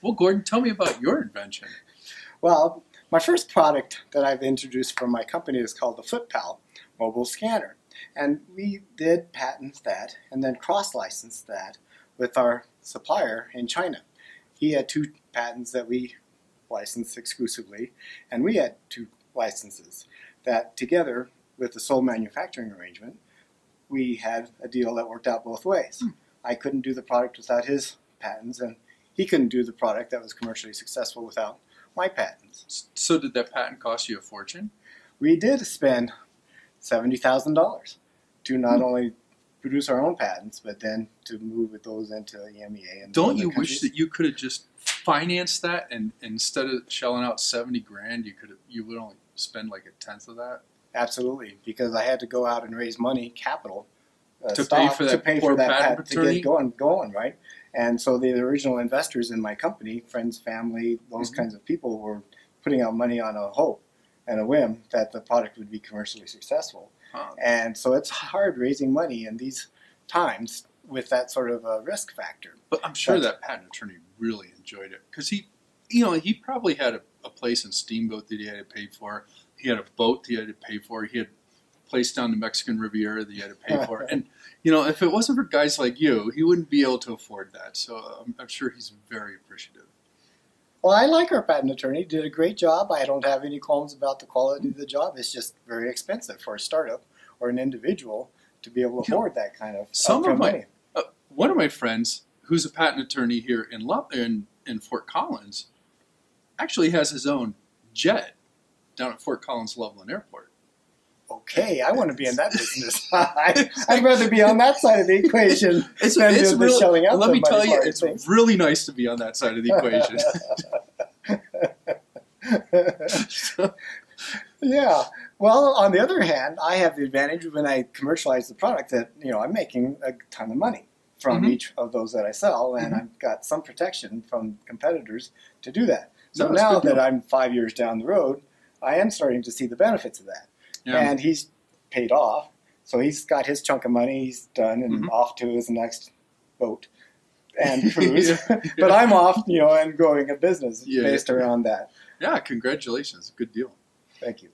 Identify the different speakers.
Speaker 1: Well, Gordon, tell me about your invention.
Speaker 2: Well, my first product that I've introduced from my company is called the FlipPal mobile scanner. And we did patent that and then cross-licensed that with our supplier in China. He had 2 patents that we licensed exclusively, and we had 2 licenses that together with the sole manufacturing arrangement, we had a deal that worked out both ways. I couldn't do the product without his patents, and he couldn't do the product that was commercially successful without my patents.
Speaker 1: So did that patent cost you a fortune?
Speaker 2: We did spend $70,000 to not only produce our own patents, but then to move with those into EMEA. And
Speaker 1: don't you wish that you could have just financed that, and instead of shelling out 70 grand, you would only spend like 1/10 of that?
Speaker 2: Absolutely, because I had to go out and raise money, capital,
Speaker 1: to pay for that
Speaker 2: patent
Speaker 1: attorney?
Speaker 2: to get going, right? And so the original investors in my company, friends, family, those kinds of people were putting out money on a hope and a whim that the product would be commercially successful. And so it's hard raising money in these times with that sort of a risk factor.
Speaker 1: But I'm sure that patent attorney really enjoyed it, because he probably had a place in Steamboat that he had to pay for. He had a boat that he had to pay for. He had a place down the Mexican Riviera that he had to pay for. And if it wasn't for guys like you, he wouldn't be able to afford that. So I'm sure he's very appreciative.
Speaker 2: Well, I like our patent attorney. He did a great job. I don't have any qualms about the quality of the job. It's just very expensive for a startup or an individual to be able to afford that kind of money.
Speaker 1: One of my friends, who's a patent attorney here in Fort Collins, actually has his own jet down at Fort Collins Loveland Airport.
Speaker 2: Okay, I want to be in that business. I'd rather be on that side of the equation than really, shelling out.
Speaker 1: Let me tell you, it's really nice to be on that side of the equation.
Speaker 2: Yeah. Well, on the other hand, I have the advantage when I commercialize the product that I'm making a ton of money from each of those that I sell, and I've got some protection from competitors to do that. So now that I'm 5 years down the road, I am starting to see the benefits of that. Yeah. And he's paid off, so he's got his chunk of money, he's done, and off to his next boat and cruise. But I'm off, and growing a business based around that.
Speaker 1: Yeah, congratulations. Good deal.
Speaker 2: Thank you.